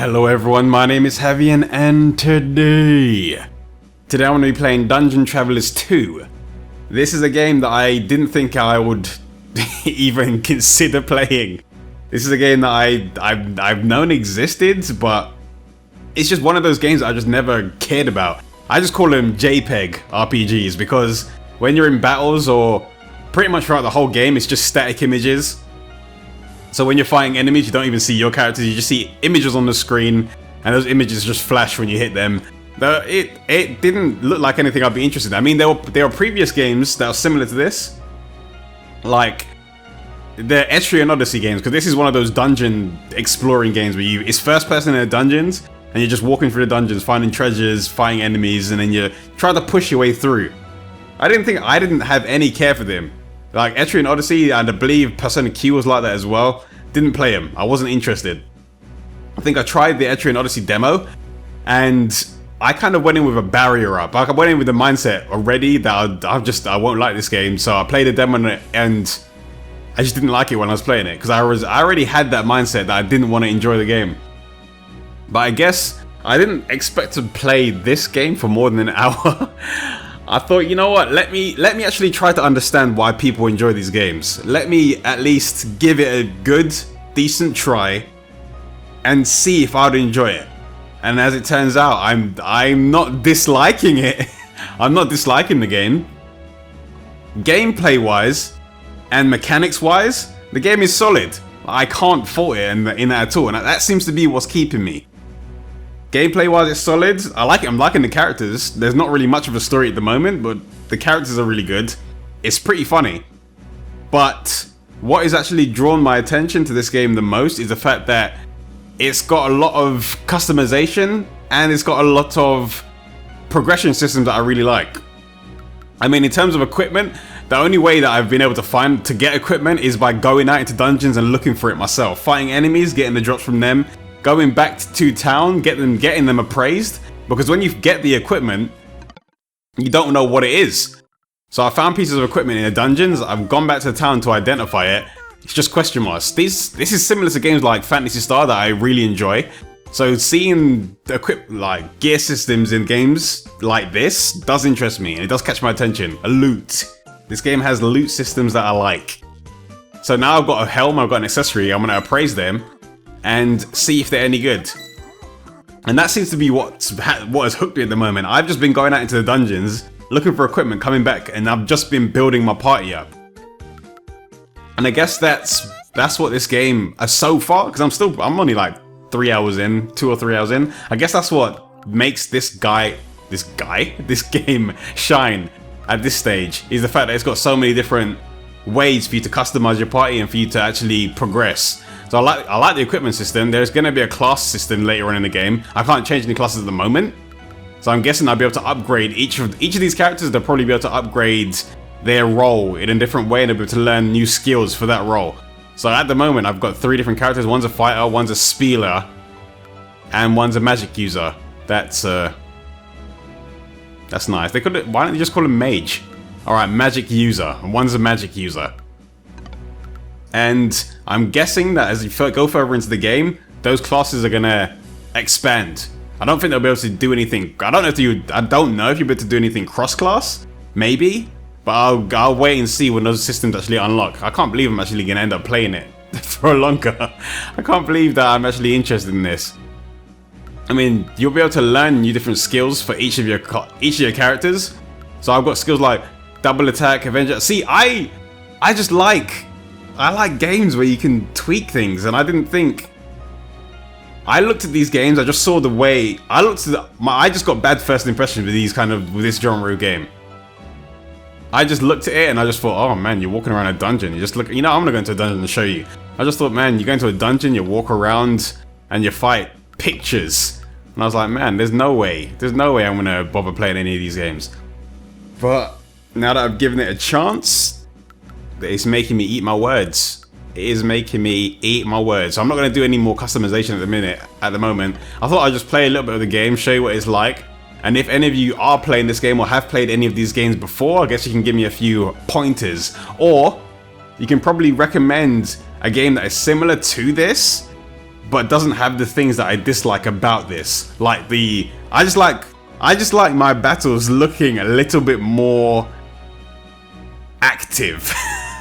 Hello everyone, my name is Havian and today I'm going to be playing Dungeon Travelers 2. This is a game that I didn't think I would even consider playing. This is a game that I've known existed, but it's just one of those games that I just never cared about. I just call them JPEG RPGs because when you're in battles or pretty much throughout the whole game, it's just static images. So when you're fighting enemies, you don't even see your characters, you just see images on the screen, and those images just flash when you hit them. It didn't look like anything I'd be interested in. I mean, there were previous games that are similar to this, like the Etrian Odyssey games, because this is one of those dungeon exploring games where it's first person in the dungeons, and you're just walking through the dungeons, finding treasures, fighting enemies, and then you try to push your way through. I didn't have any care for them. Like Etrian Odyssey, and I believe Persona Q was like that as well. Didn't play them. I wasn't interested. I think I tried the Etrian Odyssey demo, and I kind of went in with a barrier up. Like I went in with the mindset already that I won't like this game. So I played the demo and I just didn't like it when I was playing it because I already had that mindset that I didn't want to enjoy the game. But I guess I didn't expect to play this game for more than an hour. I thought, you know what, let me actually try to understand why people enjoy these games. Let me at least give it a good, decent try and see if I'd enjoy it. And as it turns out, I'm not disliking it. I'm not disliking the game. Gameplay wise and mechanics wise, the game is solid. I can't fault it in that at all, and that seems to be what's keeping me. Gameplay wise, it's solid. I like it. I'm liking the characters. There's not really much of a story at the moment, but the characters are really good. It's pretty funny. But what has actually drawn my attention to this game the most is the fact that it's got a lot of customization and it's got a lot of progression systems that I really like. I mean, in terms of equipment, the only way that I've been able to find to get equipment is by going out into dungeons and looking for it myself. Fighting enemies, getting the drops from them, going back to town, getting them appraised, because when you get the equipment, you don't know what it is. So I found pieces of equipment in the dungeons, I've gone back to the town to identify it, it's just question marks. This is similar to games like Phantasy Star that I really enjoy. So seeing like gear systems in games like this does interest me, and it does catch my attention. A loot. This game has loot systems that I like. So now I've got a helm, I've got an accessory, I'm gonna appraise them and see if they're any good. And that seems to be what has hooked me at the moment. I've just been going out into the dungeons, looking for equipment, coming back, and I've just been building my party up. And I guess that's what this game so far, because I'm only like 2 or 3 hours in. I guess that's what makes this game shine at this stage, is the fact that it's got so many different ways for you to customize your party and for you to actually progress. So I like the equipment system. There's going to be a class system later on in the game. I can't change any classes at the moment, so I'm guessing I'll be able to upgrade each of these characters. They'll probably be able to upgrade their role in a different way and they'll be able to learn new skills for that role. So at the moment, I've got 3 different characters. One's a fighter, one's a spieler, and one's a magic user. That's nice. Why don't they just call him mage? All right, magic user. One's a magic user. And I'm guessing that as you go further into the game, those classes are gonna expand. I don't think they'll be able to do anything. I don't know if you'll be able to do anything cross-class, maybe. But I'll wait and see when those systems actually unlock. I can't believe I'm actually gonna end up playing it for longer. I can't believe that I'm actually interested in this. I mean, you'll be able to learn new different skills for each of your characters. So I've got skills like double attack, avenger. See, I like games where you can tweak things, and I didn't think. I looked at these games, I just saw the way I just got bad first impressions with this genre of game. I just looked at it and I just thought, oh man, you're walking around a dungeon. You just look, I'm gonna go into a dungeon and show you. I just thought, man, you go into a dungeon, you walk around and you fight pictures. And I was like, man, there's no way I'm gonna bother playing any of these games. But now that I've given it a chance, it's making me eat my words. It is making me eat my words. So I'm not going to do any more customization at the moment. I thought I'd just play a little bit of the game, show you what it's like. And if any of you are playing this game or have played any of these games before, I guess you can give me a few pointers. Or you can probably recommend a game that is similar to this, but doesn't have the things that I dislike about this. Like I just like my battles looking a little bit more active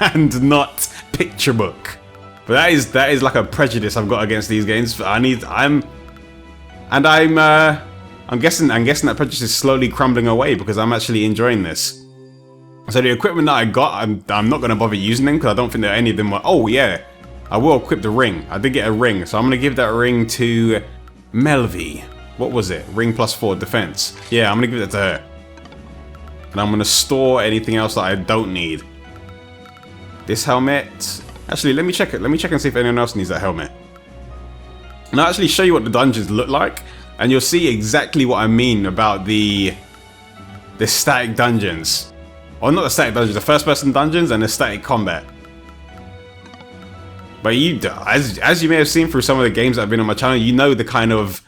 and not picture book. But that is like a prejudice I've got against these games. I'm guessing that prejudice is slowly crumbling away because I'm actually enjoying this. So the equipment that I got, I'm not going to bother using them because I don't think that any of them are... Oh yeah, I will equip the ring. I did get a ring, so I'm going to give that ring to Melvi. What was it? Ring +4 defense. Yeah, I'm going to give that to her. And I'm going to store anything else that I don't need. This helmet... Actually, let me check it. Let me check and see if anyone else needs that helmet. And I'll actually show you what the dungeons look like, and you'll see exactly what I mean about the static dungeons. Or not the static dungeons, the first-person dungeons and the static combat. But as you may have seen through some of the games that have been on my channel, you know the kind of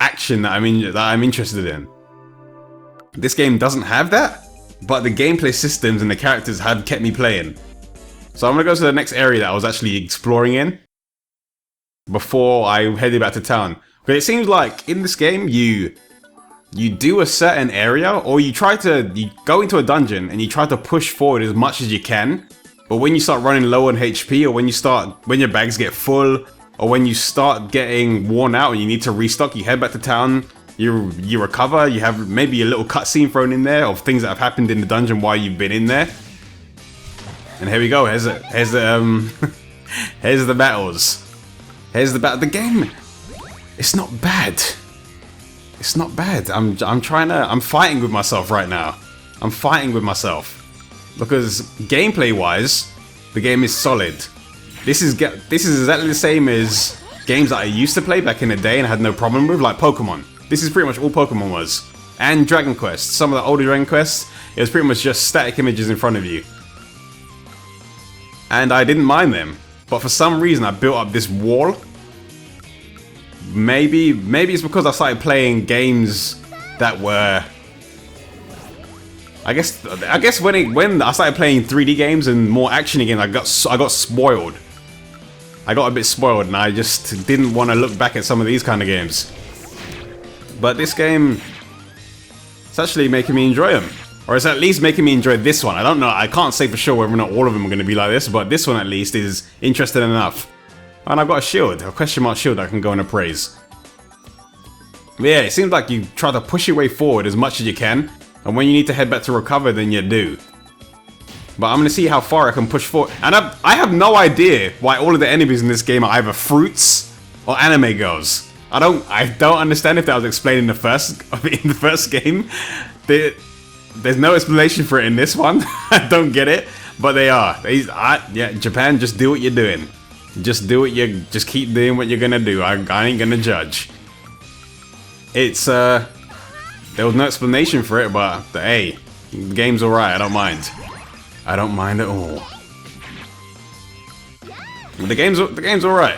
action that I'm interested in. This game doesn't have that, but the gameplay systems and the characters have kept me playing. So I'm gonna go to the next area that I was actually exploring in before I headed back to town. But it seems like in this game you do a certain area, or you go into a dungeon and you try to push forward as much as you can. But when you start running low on HP, or when your bags get full, or when you start getting worn out and you need to restock, you head back to town, you recover, you have maybe a little cutscene thrown in there of things that have happened in the dungeon while you've been in there. And here we go, here's the battles. Here's the battle. The game, it's not bad. It's not bad. I'm fighting with myself right now. I'm fighting with myself. Because gameplay-wise, the game is solid. This is exactly the same as games that I used to play back in the day and had no problem with, like Pokemon. This is pretty much all Pokemon was. And Dragon Quest. Some of the older Dragon Quests, it was pretty much just static images in front of you. And I didn't mind them. But for some reason, I built up this wall. Maybe it's because I started playing games that were... I guess when I started playing 3D games and more action games, I got spoiled. I got a bit spoiled, and I just didn't want to look back at some of these kind of games. But this game, it's actually making me enjoy them, or it's at least making me enjoy this one. I don't know. I can't say for sure whether or not all of them are going to be like this, but this one at least is interesting enough. And I've got a shield, a question mark shield I can go and appraise. But yeah, it seems like you try to push your way forward as much as you can. And when you need to head back to recover, then you do. But I'm going to see how far I can push forward. And I have no idea why all of the enemies in this game are either fruits or anime girls. I don't understand if that was explained in the first game. There's no explanation for it in this one. I don't get it, but they are. Yeah, Japan, just do what you're doing. Just keep doing what you're gonna do. I ain't gonna judge. It's there was no explanation for it, but hey, the game's alright, I don't mind. I don't mind at all. The game's alright.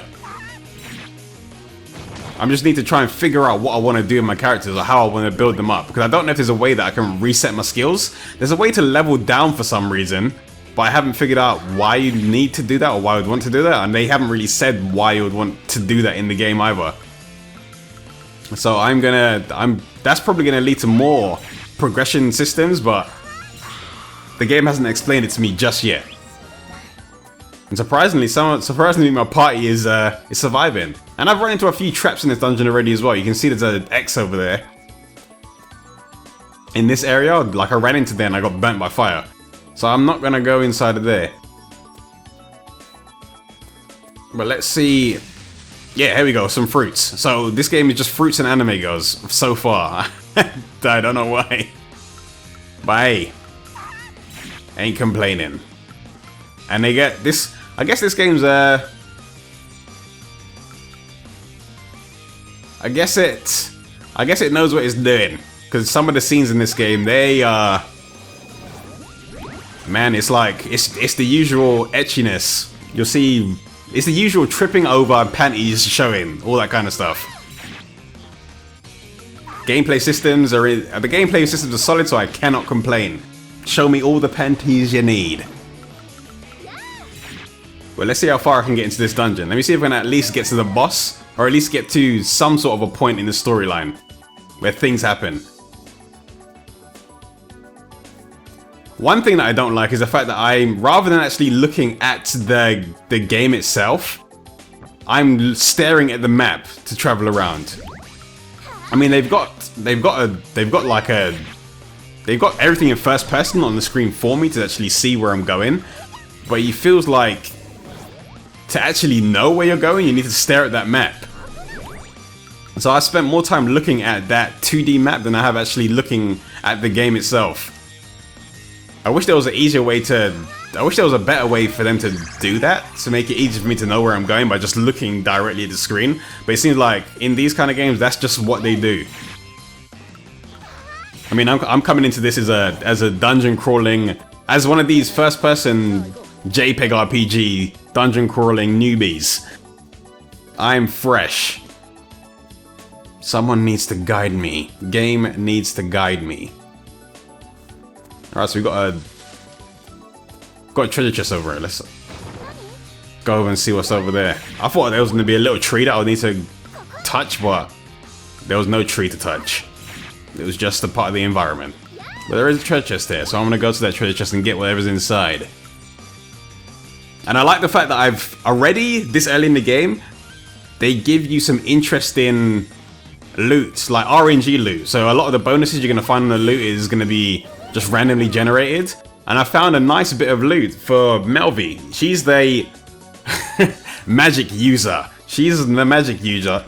I just need to try and figure out what I want to do with my characters, or how I want to build them up, because I don't know if there's a way that I can reset my skills. There's a way to level down for some reason, but I haven't figured out why you need to do that, or why I would want to do that, and they haven't really said why you would want to do that in the game either. So that's probably gonna lead to more progression systems, but the game hasn't explained it to me just yet. And surprisingly, my party is surviving. And I've run into a few traps in this dungeon already as well. You can see there's an X over there. In this area, like I ran into there and I got burnt by fire. So I'm not gonna go inside of there. But let's see. Yeah, here we go, some fruits. So this game is just fruits and anime girls so far. I don't know why. But hey, ain't complaining. And they get this. I guess this game's I guess it knows what it's doing, because some of the scenes in this game, they man, it's like it's the usual etchiness. You'll see, it's the usual tripping over, panties showing, all that kind of stuff. Gameplay systems are solid, so I cannot complain. Show me all the panties you need. Well, let's see how far I can get into this dungeon. Let me see if I can at least get to the boss. or at least get to some sort of a point in the storyline where things happen. One thing that I don't like is the fact that rather than actually looking at the game itself, I'm staring at the map to travel around. I mean, they've got everything in first person on the screen for me to actually see where I'm going, but it feels like to actually know where you're going, you need to stare at that map. So I spent more time looking at that 2D map than I have actually looking at the game itself. I wish there was an easier way to... I wish there was a better way for them to do that, to make it easier for me to know where I'm going by just looking directly at the screen. But it seems like in these kind of games, that's just what they do. I mean, I'm coming into this as a dungeon crawling, as one of these first person JPEG RPG dungeon crawling newbies. I'm fresh. Someone needs to guide me. Game needs to guide me. Alright, so we got a treasure chest over here. Let's go over and see what's over there. I thought there was going to be a little tree that I would need to touch, but there was no tree to touch. It was just a part of the environment. But there is a treasure chest here, so I'm going to go to that treasure chest and get whatever's inside. And I like the fact that I've already, this early in the game, they give you some interesting loot, like RNG loot. So a lot of the bonuses you're going to find on the loot is going to be just randomly generated. And I found a nice bit of loot for Melvi. She's the magic user. She's the magic user.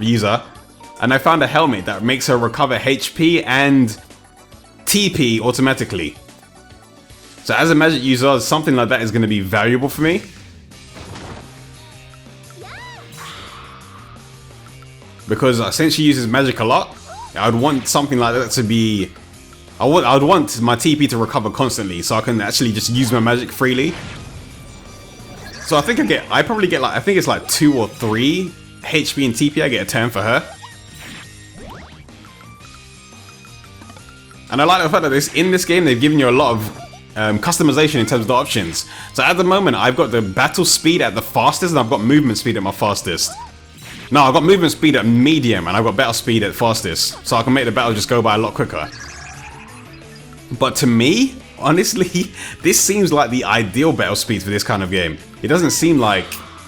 And I found a helmet that makes her recover HP and TP automatically. So as a magic user, something like that is going to be valuable for me. Because since she uses magic a lot, I would want something like that to be... I would want my TP to recover constantly, so I can actually just use my magic freely. So I think I probably get like, I think it's like 2 or 3 HP and TP I get a turn for her. And I like the fact that in this game they've given you a lot of customization in terms of the options. So at the moment I've got the battle speed at the fastest and I've got movement speed at my fastest. No, I've got movement speed at medium and I've got battle speed at fastest. So I can make the battle just go by a lot quicker. But to me, honestly, this seems like the ideal battle speed for this kind of game. It doesn't seem like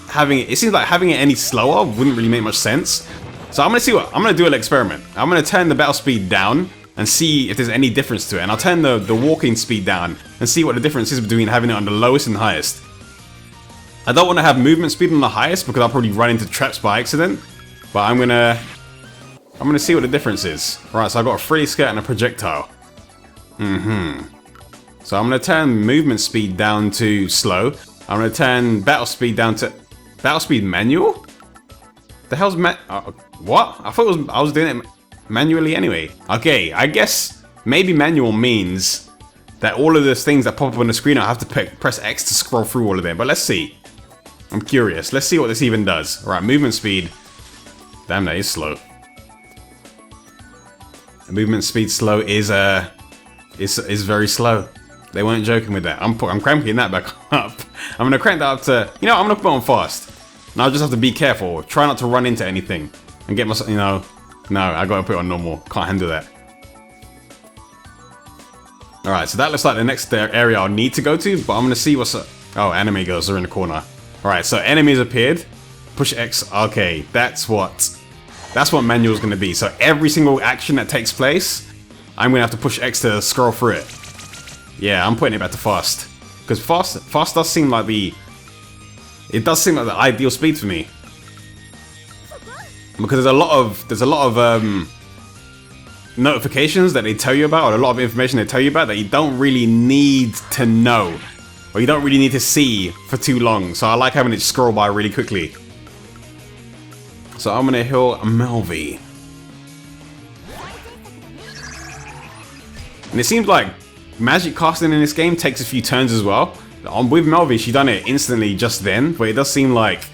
having it seems like having it any slower wouldn't really make much sense. So I'm gonna do an experiment. I'm gonna turn the battle speed down and see if there's any difference to it. And I'll turn the walking speed down and see what the difference is between having it on the lowest and highest. I don't want to have movement speed on the highest because I'll probably run into traps by accident. But I'm gonna see what the difference is. Right, so I've got a frilly skirt and a projectile. So I'm gonna turn movement speed down to slow. I'm gonna turn battle speed down to battle speed manual. The hell's what? I thought I was doing it manually anyway. Okay, I guess maybe manual means that all of those things that pop up on the screen I have to press X to scroll through all of them. But let's see. I'm curious. Let's see what this even does. All right, movement speed. Damn, that is slow. Movement speed slow is very slow. They weren't joking with that. I'm cranking that back up. I'm gonna crank that up to, you know, I'm gonna put it on fast. And I'll just have to be careful. Try not to run into anything and get myself, you know. No, I gotta put it on normal. Can't handle that. All right, so that looks like the next area I'll need to go to, but I'm gonna see what's up. Oh, enemy girls are in the corner. All right, so enemies appeared. Push X. Okay, that's what manual's gonna be. So every single action that takes place, I'm gonna have to push X to scroll through it. Yeah, I'm putting it back to fast because fast does seem like the ideal speed for me because there's a lot of notifications that they tell you about, or a lot of information they tell you about that you don't really need to know, or you don't really need to see for too long. So I like having it scroll by really quickly. So I'm gonna heal Melvi. And it seems like magic casting in this game takes a few turns as well. With Melvi, she done it instantly just then, but it does seem like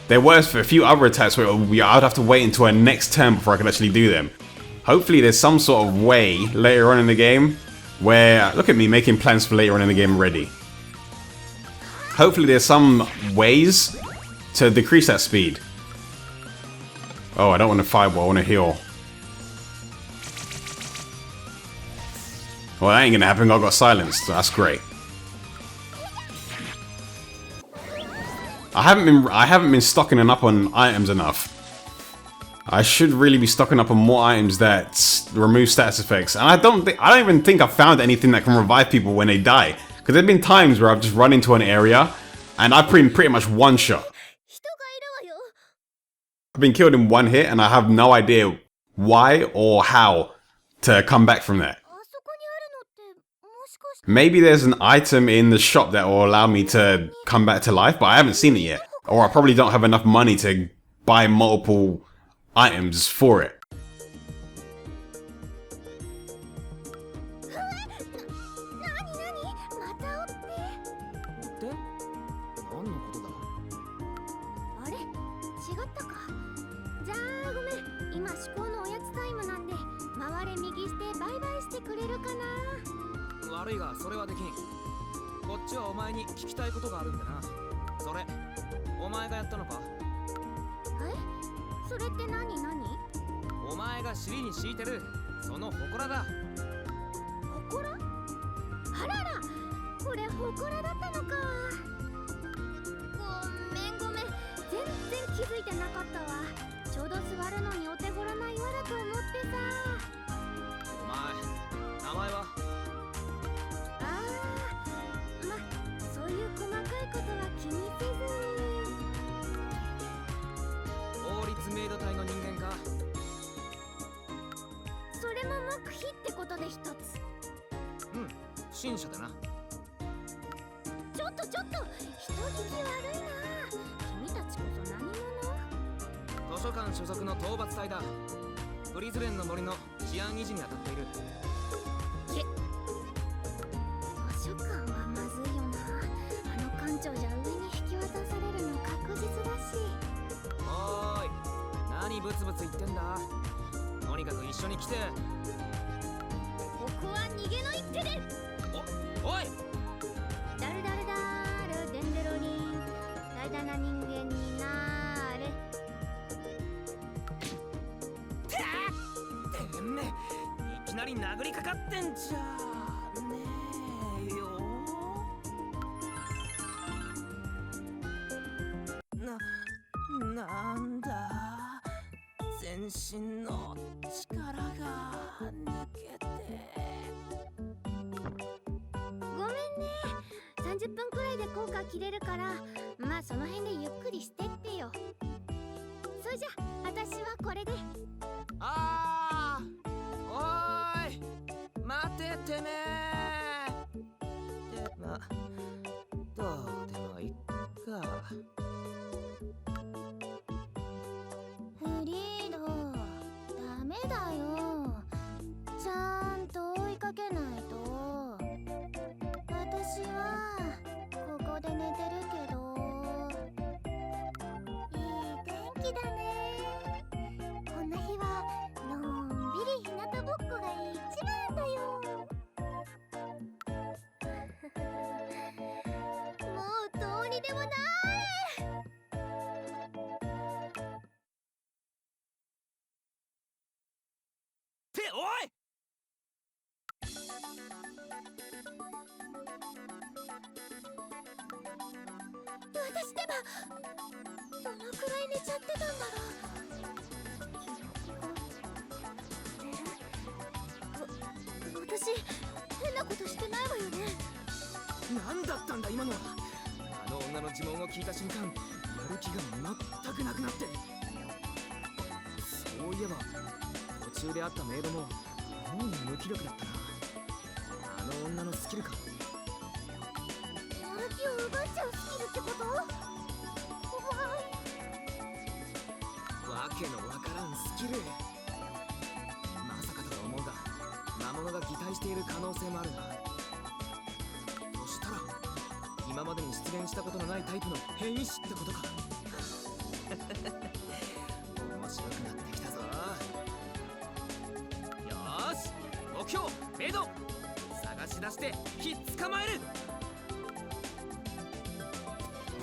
there were a few other attacks where I'd have to wait until her next turn before I could actually do them. Hopefully there's some sort of way later on in the game where, look at me making plans for later on in the game already. Hopefully there's some ways to decrease that speed. Oh, I don't want to fireball, I want to heal. Well, that ain't gonna happen, I got silenced. That's great. I haven't been stocking up on items enough. I should really be stocking up on more items that remove status effects. And I don't even think I've found anything that can revive people when they die. Because there've been times where I've just run into an area and I've pretty much one shot. I've been killed in one hit and I have no idea why or how to come back from that. Maybe there's an item in the shop that will allow me to come back to life, but I haven't seen it yet. Or I probably don't have enough money to buy multiple items for it.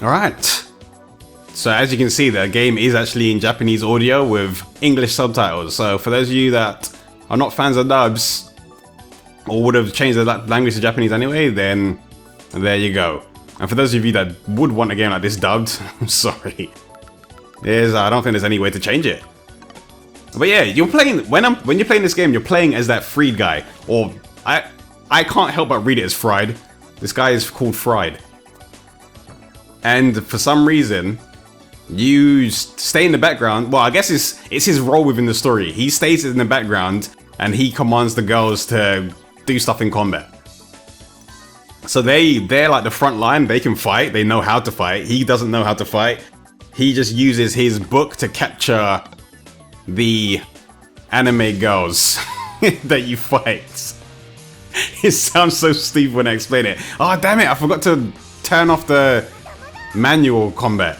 Alright, so as you can see, the game is actually in Japanese audio with English subtitles. So for those of you that are not fans of dubs, or would have changed the language to Japanese anyway, then there you go. And for those of you that would want a game like this dubbed, I'm sorry. I don't think there's any way to change it. But yeah, you're playing when you're playing this game, you're playing as that freed guy, or I can't help but read it as fried. This guy is called Fried, and for some reason, you stay in the background. Well, I guess it's his role within the story. He stays in the background and he commands the girls to do stuff in combat. So they're like the front line. They can fight. They know how to fight. He doesn't know how to fight. He just uses his book to capture the anime girls that you fight. It sounds so stupid when I explain it. Oh damn it, I forgot to turn off the manual combat.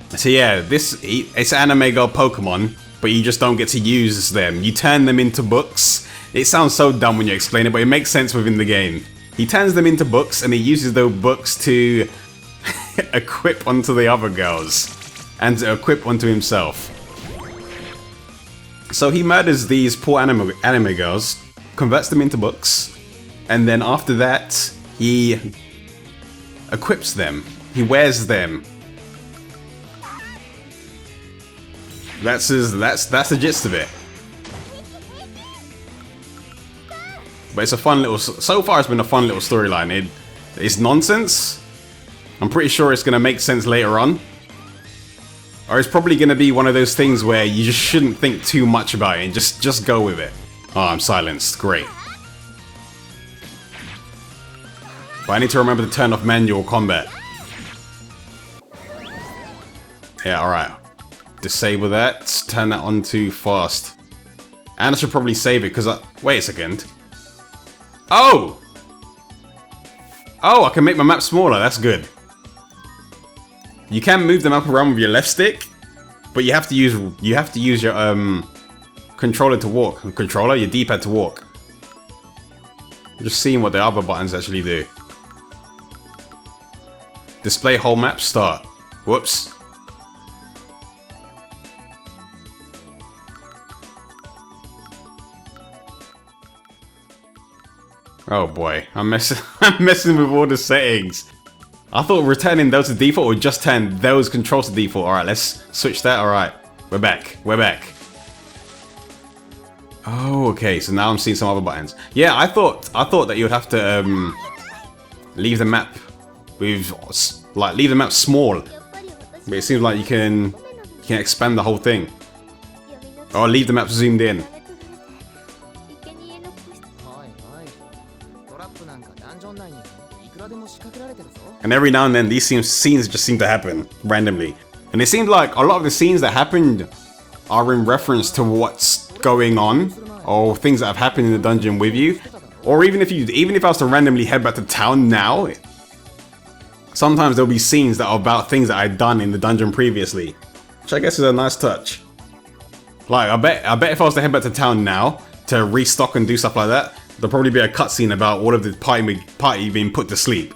So yeah, it's anime girl Pokemon, but you just don't get to use them. You turn them into books. It sounds so dumb when you explain it, but it makes sense within the game. He turns them into books and he uses those books to equip onto the other girls and to equip onto himself. So he murders these poor anime girls, converts them into books, and then after that he equips them. He wears them. That's the gist of it. But it's a fun little. So far, it's been a fun little storyline. It's nonsense. I'm pretty sure it's gonna make sense later on. Or it's probably gonna be one of those things where you just shouldn't think too much about it and just go with it. Oh, I'm silenced. Great. But I need to remember to turn off manual combat. Yeah, alright. Disable that. Turn that on to fast. And I should probably save it because wait a second. Oh! Oh, I can make my map smaller. That's good. You can move the map around with your left stick, but you have to use your controller to walk. Your D-pad to walk. Just seeing what the other buttons actually do. Display whole map, start. Whoops. Oh boy, I'm messing with all the settings. I thought returning those to default would just turn those controls to default. Alright, let's switch that. Alright, we're back. We're back. Oh, okay, so now I'm seeing some other buttons. Yeah, I thought that you would have to leave the map with leave the map small. But it seems like you can expand the whole thing. Or leave the map zoomed in. And every now and then these scenes just seem to happen randomly. And it seems like a lot of the scenes that happened are in reference to what's going on or things that have happened in the dungeon with you. Or even if I was to randomly head back to town now, sometimes there'll be scenes that are about things that I'd done in the dungeon previously. Which I guess is a nice touch. Like, I bet if I was to head back to town now to restock and do stuff like that, there'll probably be a cutscene about all of the party being put to sleep.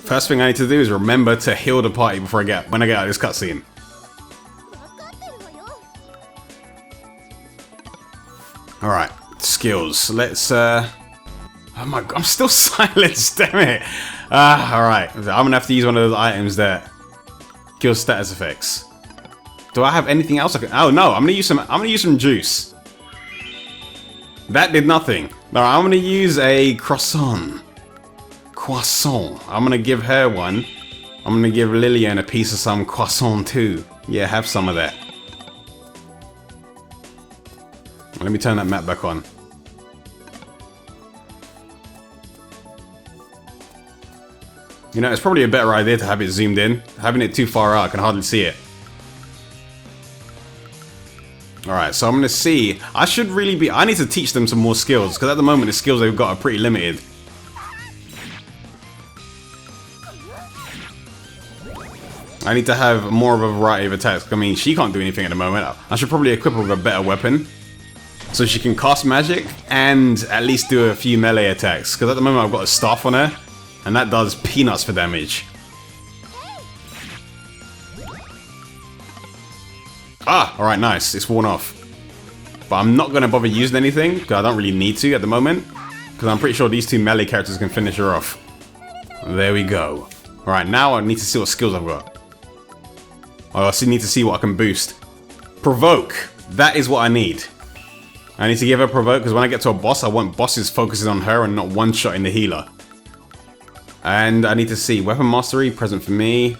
First thing I need to do is remember to heal the party before when I get out of this cutscene. Alright, skills. Let's oh my god, I'm still silenced, damn it. Alright. I'm gonna have to use one of those items that kills status effects. Do I have anything else I can? Oh no, I'm gonna use some juice. That did nothing. No, I'm gonna use a croissant. I'm gonna give her one. I'm gonna give Lillian a piece of some croissant too. Yeah, have some of that. Let me turn that map back on. You know, it's probably a better idea to have it zoomed in. Having it too far out, I can hardly see it. Alright, Alright, so I'm gonna see. I should really be. I need to teach them some more skills, because at the moment the skills they've got are pretty limited. I need to have more of a variety of attacks. I mean, she can't do anything at the moment. I should probably equip her with a better weapon, so she can cast magic and at least do a few melee attacks. Because at the moment I've got a staff on her, and that does peanuts for damage. Ah, alright, nice. It's worn off. But I'm not going to bother using anything, because I don't really need to at the moment. Because I'm pretty sure these two melee characters can finish her off. There we go. Alright, now I need to see what skills I've got. I also need to see what I can boost. Provoke. That is what I need. I need to give her provoke, because when I get to a boss, I want bosses focusing on her and not one-shotting the healer. And I need to see weapon mastery, present for me.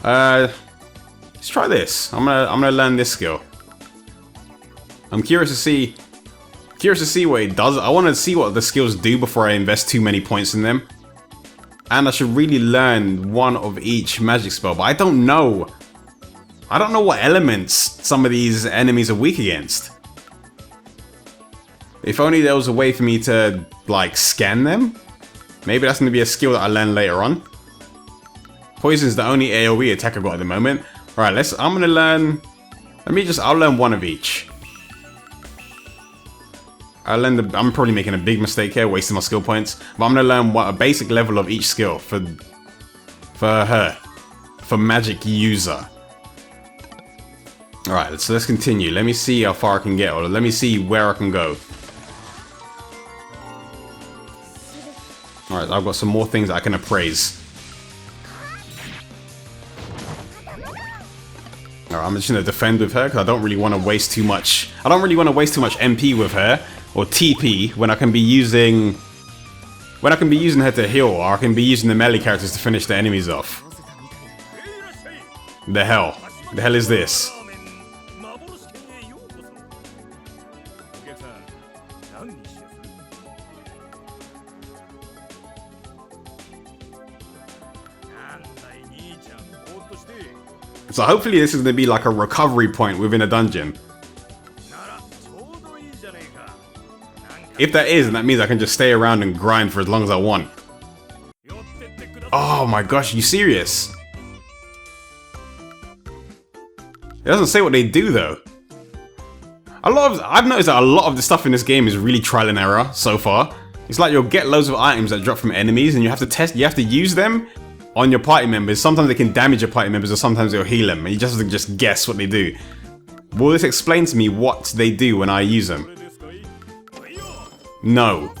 Let's try this. I'm gonna learn this skill. I'm curious to see what it does. I want to see what the skills do before I invest too many points in them. And I should really learn one of each magic spell, but I don't know. I don't know what elements some of these enemies are weak against. If only there was a way for me to, like, scan them. Maybe that's going to be a skill that I learn later on. Poison is the only AoE attack I've got at the moment. Alright, I'm going to learn... I'll learn one of each. I'm probably making a big mistake here, wasting my skill points. But I'm going to learn a basic level of each skill for her. For magic user. Alright, so let's continue. Let me see how far I can get, or let me see where I can go. Alright, I've got some more things that I can appraise. Alright, I'm just going to defend with her, because I don't really want to waste too much. I don't really want to waste too much MP with her. Or TP, when I can be using her to heal, or I can be using the melee characters to finish the enemies off. The hell is this? So hopefully this is going to be like a recovery point within a dungeon. If that is, then that means I can just stay around and grind for as long as I want. Oh my gosh, you serious? It doesn't say what they do though. I've noticed that a lot of the stuff in this game is really trial and error so far. It's like you'll get loads of items that drop from enemies and you have to use them on your party members. Sometimes they can damage your party members or sometimes they'll heal them and you just have to just guess what they do. Will this explain to me what they do when I use them? No.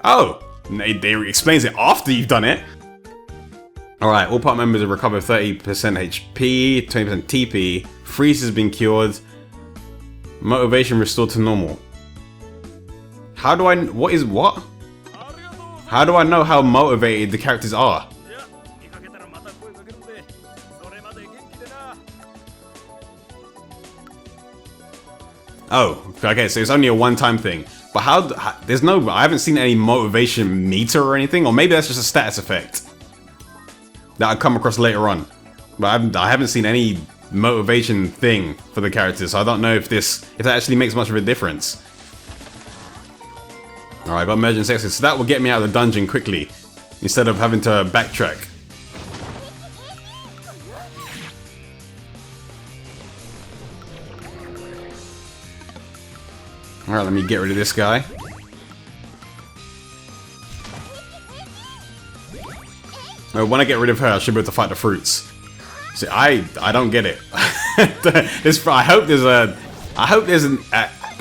Oh! It explains it after you've done it. Alright, all party members have recovered 30% HP, 20% TP, freeze has been cured, motivation restored to normal. How do I... what? How do I know how motivated the characters are? Oh, okay, so it's only a one-time thing. But I haven't seen any motivation meter or anything, or maybe that's just a status effect that I come across later on. But I haven't seen any motivation thing for the characters, so I don't know if that actually makes much of a difference. Alright, got emergency exit, so that will get me out of the dungeon quickly, instead of having to backtrack. Alright, let me get rid of this guy. When I get rid of her, I should be able to fight the fruits. See, I don't get it. I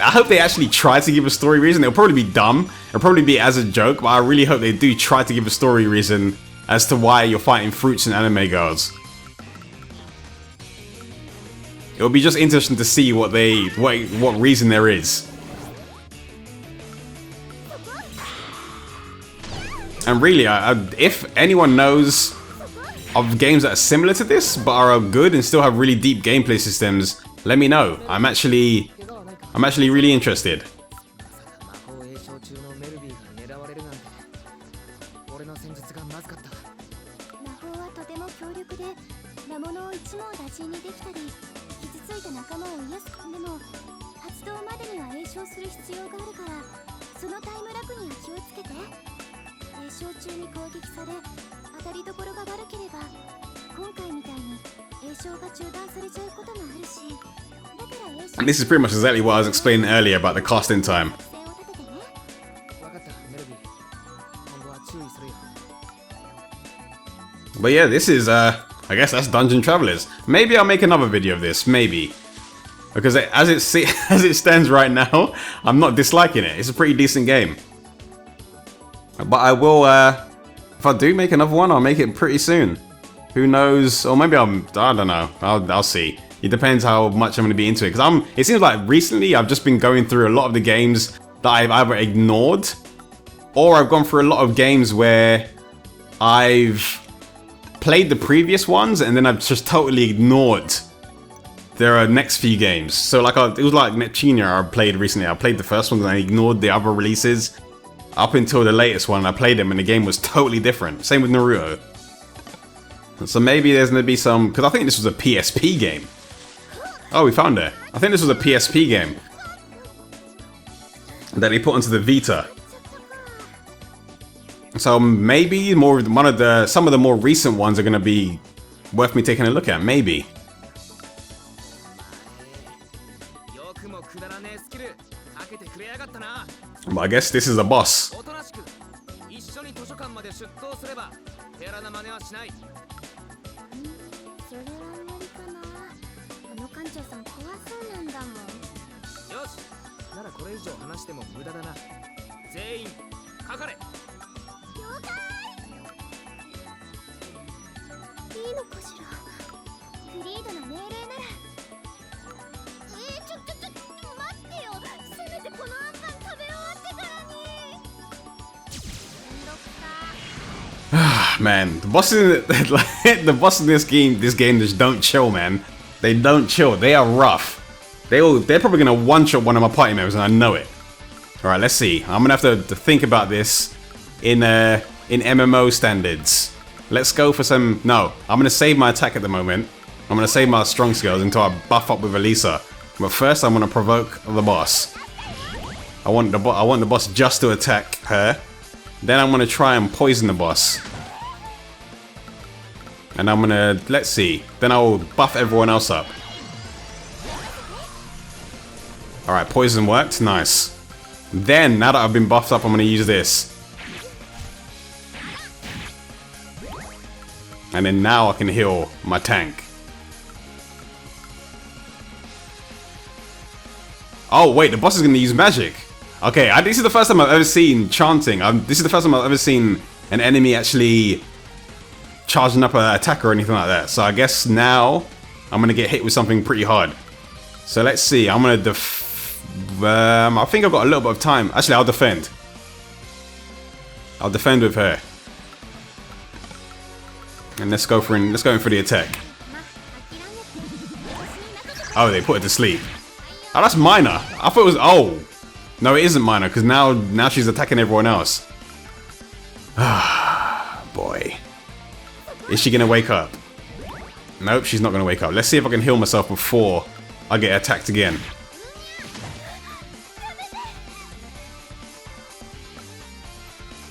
hope they actually try to give a story reason. It'll probably be dumb. It'll probably be as a joke, but I really hope they do try to give a story reason as to why you're fighting fruits and anime girls. It'll be just interesting to see what reason there is. And really, if anyone knows of games that are similar to this, but are good and still have really deep gameplay systems, let me know. I'm actually really interested. And this is pretty much exactly what I was explaining earlier about the casting time. But yeah, this is, I guess that's Dungeon Travelers. Maybe I'll make another video of this, maybe. Because as it stands right now, I'm not disliking it. It's a pretty decent game. But I will, if I do make another one, I'll make it pretty soon. Who knows? Or maybe I don't know. I'll see. It depends how much I'm going to be into it. Because it seems like recently I've just been going through a lot of the games that I've either ignored, or I've gone through a lot of games where I've played the previous ones and then I've just totally ignored their next few games. So like it was like Neptunia I played recently. I played the first one and I ignored the other releases up until the latest one. I played them and the game was totally different. Same with Naruto. So maybe there's going to be some, because I think this was a PSP game. Oh, we found it. I think this was a PSP game that they put onto the Vita. So maybe some of the more recent ones are going to be worth me taking a look at. Maybe. But I guess this is a boss. Man, the bosses in this game just don't chill, man. They don't chill. They are rough. They're probably gonna one-shot one of my party members, and I know it. All right, let's see. I'm gonna have to think about this in MMO standards. Let's go for some. No, I'm gonna save my attack at the moment. I'm gonna save my strong skills until I buff up with Elisa. But first, I'm gonna provoke the boss. I want the boss just to attack her. Then I'm gonna try and poison the boss. And I'm gonna, let's see, then I'll buff everyone else up. Alright, poison worked, nice. Then, now that I've been buffed up, I'm gonna use this. And then now I can heal my tank. Oh wait, the boss is gonna use magic. Okay, this is the first time I've ever seen chanting. This is the first time I've ever seen an enemy actually charging up an attack or anything like that. So I guess now I'm gonna get hit with something pretty hard. So let's see. I'm gonna I think I've got a little bit of time. Actually, I'll defend. I'll defend with her. And let's go in for the attack. Oh, they put her to sleep. Oh, that's minor. I thought it was. Oh, no, it isn't minor because now she's attacking everyone else. Ah, boy. Is she gonna wake up? Nope, she's not gonna wake up. Let's see if I can heal myself before I get attacked again.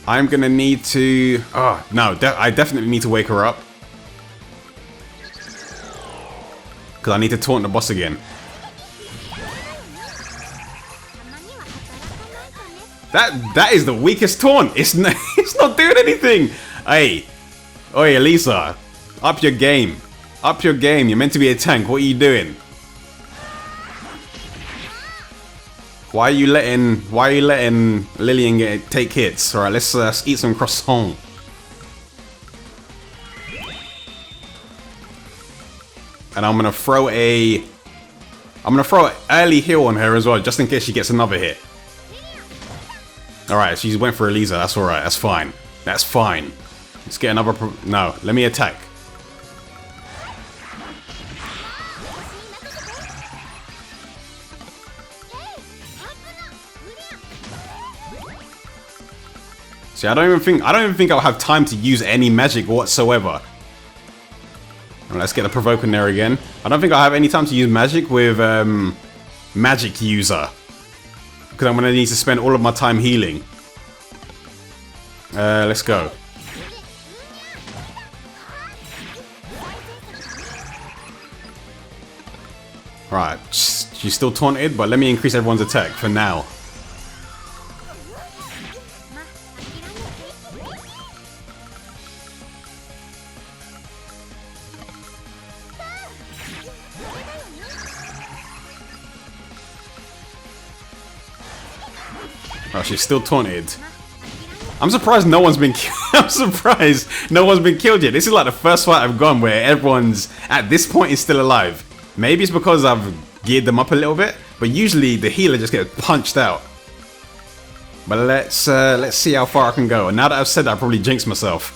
I'm gonna need to. Oh no, I definitely need to wake her up because I need to taunt the boss again. That is the weakest taunt. It's not doing anything. Hey. Oi, Elisa, up your game. Up your game. You're meant to be a tank. What are you doing? Why are you letting Lillian take hits? All right, let's eat some croissant. And I'm gonna throw an early heal on her as well, just in case she gets another hit. All right, she went for Elisa. That's all right. That's fine. That's fine. Let's get another. No, let me attack. See, I don't even think I'll have time to use any magic whatsoever. Let's get a provoke in there again. I don't think I have any time to use magic with magic user, because I'm gonna need to spend all of my time healing. Let's go. Right, she's still taunted, but let me increase everyone's attack for now. Oh, she's still taunted. I'm surprised no one's been I'm surprised no one's been killed yet. This is like the first fight I've gone where everyone's at this point is still alive. Maybe it's because I've geared them up a little bit, but usually the healer just gets punched out. But let's see how far I can go. And now that I've said that, I probably jinxed myself.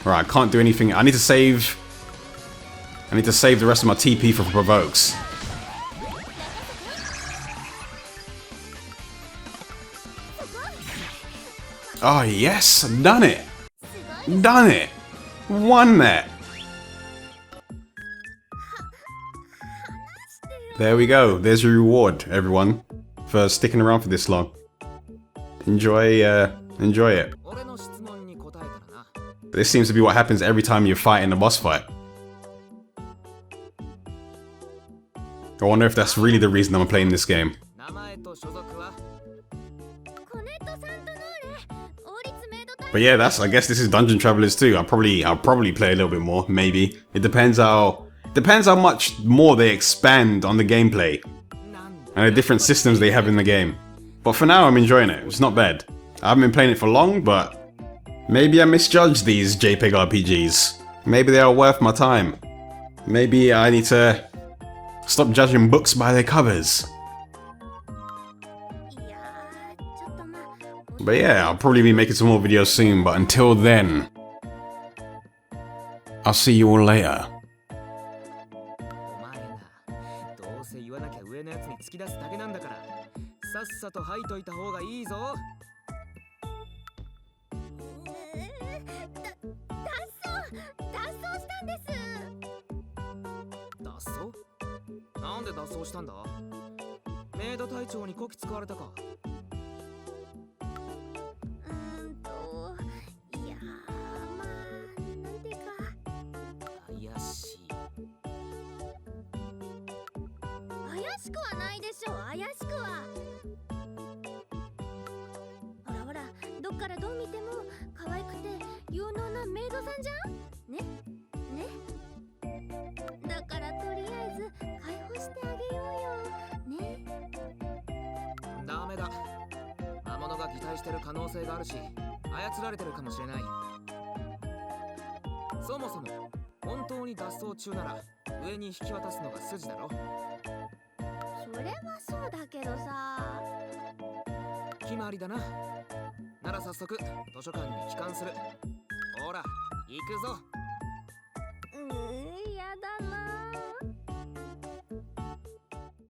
Right, I can't do anything. I need to save the rest of my TP for provokes. Oh yes, done it! Done it! Won that! There we go, there's your reward, everyone, for sticking around for this long. Enjoy it. This seems to be what happens every time you fight in a boss fight. I wonder if that's really the reason I'm playing this game. But yeah, I guess this is Dungeon Travelers 2. I'll probably play a little bit more, maybe. It depends how much more they expand on the gameplay and the different systems they have in the game. But for now, I'm enjoying it. It's not bad. I haven't been playing it for long, but maybe I misjudged these JPEG RPGs. Maybe they are worth my time. Maybe I need to stop judging books by their covers. But yeah, I'll probably be making some more videos soon, but until then, I'll see you all later.